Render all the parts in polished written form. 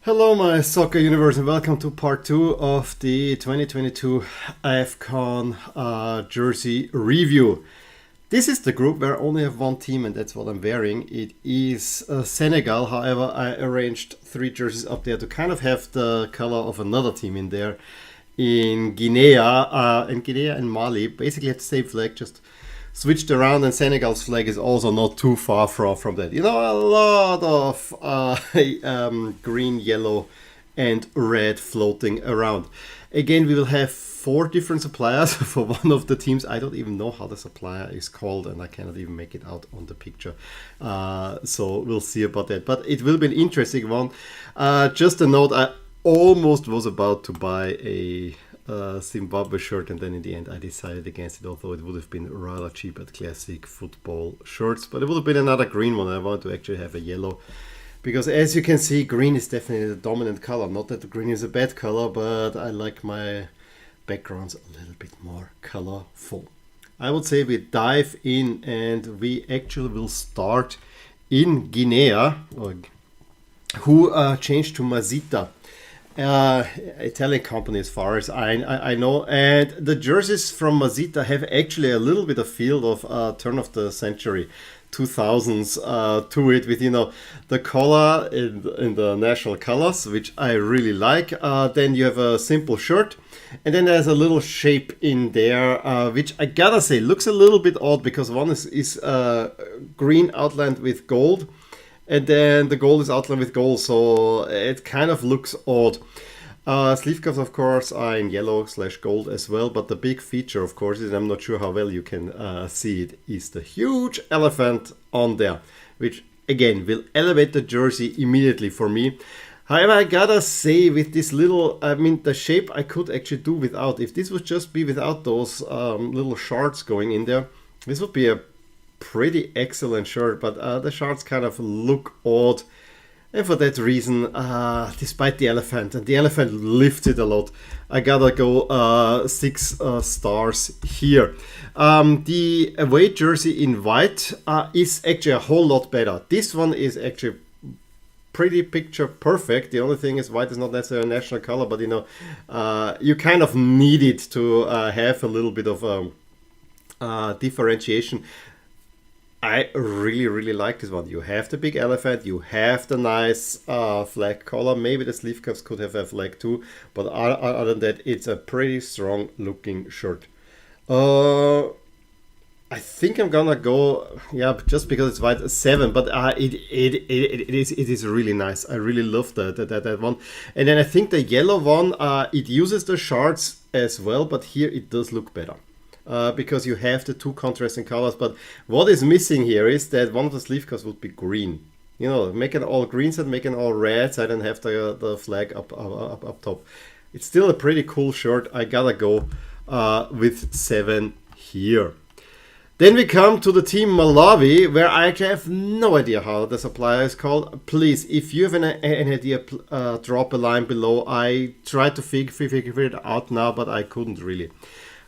Hello, my soccer universe, and welcome to part 2 of the 2022 AFCON jersey review. This is the group where I only have one team, and that's what I'm wearing. It is Senegal. However, I arranged 3 jerseys up there to kind of have the color of another team in there. In Guinea, and Mali basically have the same flag, just switched around, and Senegal's flag is also not too far from that. You know, a lot of green, yellow, and red floating around. Again, we will have 4 different suppliers for one of the teams. I don't even know how the supplier is called, and I cannot even make it out on the picture. So we'll see about that. But it will be an interesting one. Just a note, I almost was about to buy a Zimbabwe shirt, and then in the end I decided against it, although it would have been rather cheap at classic football shirts. But it would have been another green one. I wanted to actually have a yellow, because as you can see, green is definitely the dominant color. Not that the green is a bad color, but I like my backgrounds a little bit more colorful. I would say we dive in, and we actually will start in Guinea, who changed to Mazita. Italian company as far as I know, and the jerseys from Mazita have actually a little bit of feel of turn of the century 2000s to it, with, you know, the collar in the national colors, which I really like. Then you have a simple shirt, and then there's a little shape in there, which I gotta say looks a little bit odd, because one is green outlined with gold, and then the gold is outlined with gold, so it kind of looks odd. Sleeve cuffs, of course, are in yellow/gold as well, but the big feature, of course, is, I'm not sure how well you can see it, is the huge elephant on there, which again will elevate the jersey immediately for me. However, I gotta say, with this little, the shape I could actually do without. If this would just be without those little shards going in there, this would be a pretty excellent shirt, but the shards kind of look odd, and for that reason, despite the elephant, and the elephant lifted a lot, I gotta go 6 stars here. The away jersey in white is actually a whole lot better. This one is actually pretty picture perfect. The only thing is, white is not necessarily a national color, but you know, you kind of need it to have a little bit of differentiation. I really like this one. You have the big elephant, you have the nice flag collar. Maybe the sleeve cuffs could have a flag too, but other than that, it's a pretty strong looking shirt. I think I'm gonna go, yeah, just because it's white, 7, but it is really nice. I really love that one. And then I think the yellow one, it uses the shards as well, but here it does look better. Because you have the 2 contrasting colors, but what is missing here is that one of the sleeve cuffs would be green. You know, make it all green side, make it all red side, and have the flag up top. It's still a pretty cool shirt. I gotta go with 7 here. Then we come to the team Malawi, where I actually have no idea how the supplier is called. Please, if you have an idea, drop a line below. I tried to figure it out now, but I couldn't really.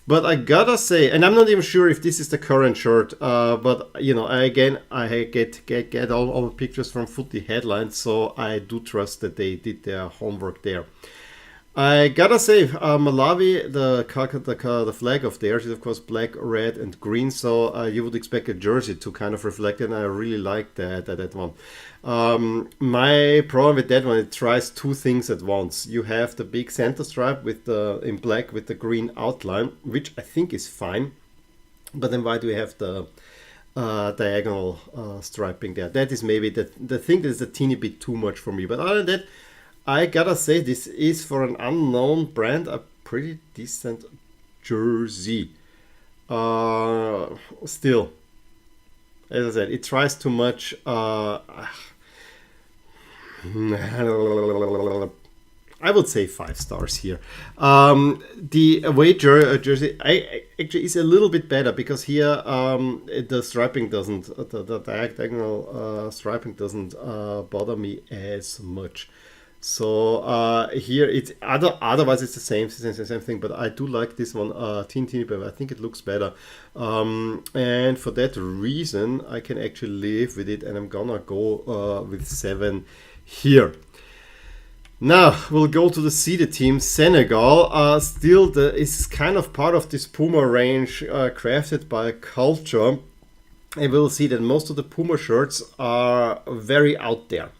But I gotta say, and I'm not even sure if this is the current shirt, but you know, I get all the pictures from Footy Headlines, so I do trust that they did their homework there. I gotta say, Malawi, the flag of theirs is of course black, red, and green, so you would expect a jersey to kind of reflect it, and I really like that one. My problem with that one, it tries 2 things at once. You have the big center stripe in black with the green outline, which I think is fine, but then why do we have the diagonal striping there? That is maybe the thing that is a teeny bit too much for me. But other than that, I gotta say, this is, for an unknown brand, a pretty decent jersey. Still, as I said, it tries too much. I would say 5 stars here. The away jersey actually is a little bit better, because here the striping doesn't, the diagonal striping doesn't bother me as much. So here it's otherwise it's the same thing, but I do like this one teeny bit. I think it looks better, and for that reason I can actually live with it, and I'm gonna go with 7 here. Now we'll go to the seeded team, Senegal. Still, is kind of part of this Puma range crafted by Culture. And we'll see that most of the Puma shirts are very out there.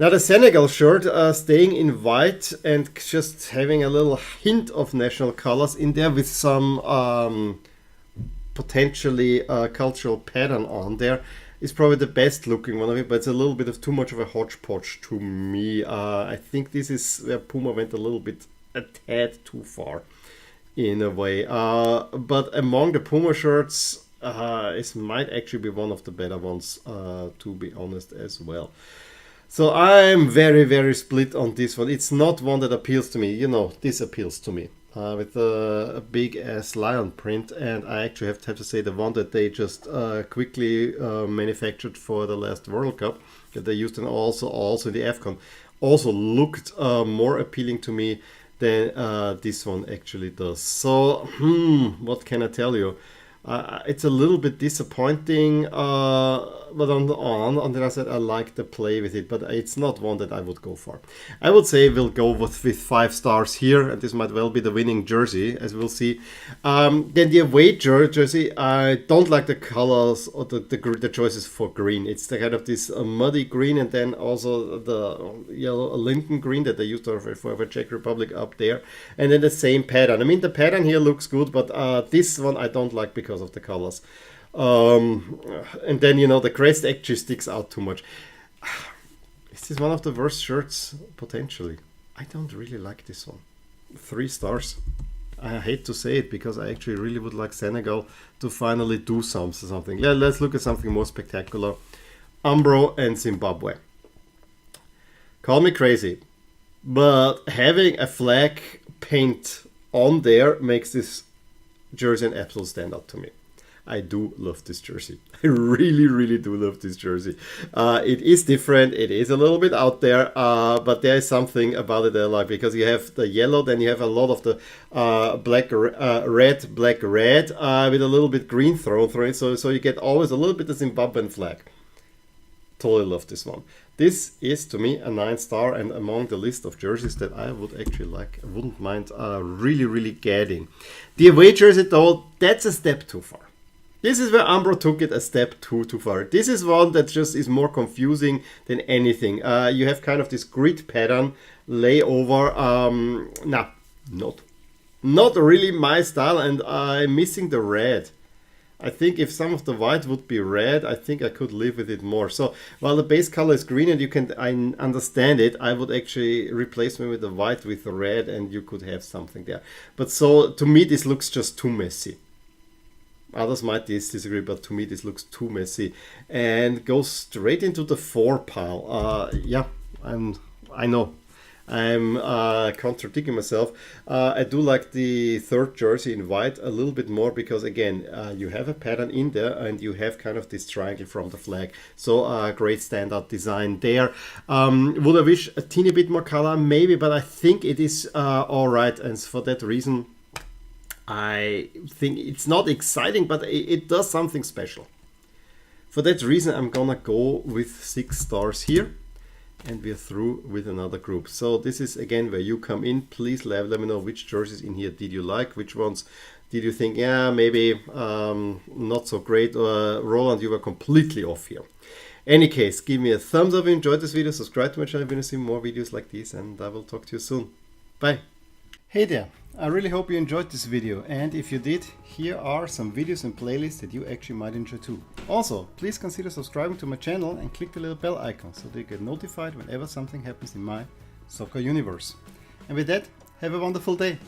Now the Senegal shirt staying in white and just having a little hint of national colors in there with some potentially cultural pattern on there is probably the best looking one of it, but it's a little bit of too much of a hodgepodge to me. I think this is where Puma went a tad too far in a way. But among the Puma shirts, it might actually be one of the better ones, to be honest as well. So I'm very, very split on this one. It's not one that appeals to me. You know, this appeals to me. With a big ass lion print, and I actually have to say the one that they just quickly manufactured for the last World Cup that they used, and also the AFCON, also looked more appealing to me than this one actually does. So what can I tell you? It's a little bit disappointing, but on the other side, I like the play with it, but it's not one that I would go for. I would say we'll go with 5 stars here, and this might well be the winning jersey, as we'll see. Then the away jersey, I don't like the colors or the choices for green. It's the kind of this muddy green, and then also the yellow Lincoln green that they used for Czech Republic up there, and then the same pattern. I mean, the pattern here looks good, but this one I don't like because of the colors. And then, you know, the crest actually sticks out too much. Is this one of the worst shirts? Potentially. I don't really like this one. 3 stars. I hate to say it because I actually really would like Senegal to finally do something. Let's look at something more spectacular. Umbro and Zimbabwe. Call me crazy, but having a flag paint on there makes this jersey an absolute standout to me. I do love this jersey. I really, really do love this jersey. It is different. It is a little bit out there, but there is something about it that I like, because you have the yellow, then you have a lot of the red, black, red, with a little bit green thrown through it. So you get always a little bit of Zimbabwean flag. Totally love this one. This is to me a 9 star, and among the list of jerseys that I would actually like, I wouldn't mind really, really getting. The away jersey though, that's a step too far. This is where Umbro took it a step too far. This is one that just is more confusing than anything. You have kind of this grid pattern layover. Not really my style, and I'm missing the red. I think if some of the white would be red, I think I could live with it more. So while the base color is green and I understand it, I would actually replace me with the white with the red, and you could have something there. But so to me, this looks just too messy. Others might disagree, but to me this looks too messy and goes straight into the 4 pile. I know I'm contradicting myself. I do like the 3rd jersey in white a little bit more because, again, you have a pattern in there and you have kind of this triangle from the flag. So great standout design there. Would I wish a teeny bit more color? Maybe, but I think it is all right. And for that reason, I think it's not exciting, but it does something special. For that reason, I'm gonna go with 6 stars here, and we're through with another group. So this is again where you come in. Please let me know which jerseys in here did you like, which ones did you think, yeah, maybe not so great, or Roland, you were completely off here. Any case, give me a thumbs up if you enjoyed this video, subscribe to my channel if you want to see more videos like this, and I will talk to you soon. Bye. Hey there, I really hope you enjoyed this video, and if you did, here are some videos and playlists that you actually might enjoy too. Also, please consider subscribing to my channel and click the little bell icon so that you get notified whenever something happens in my soccer universe. And with that, have a wonderful day!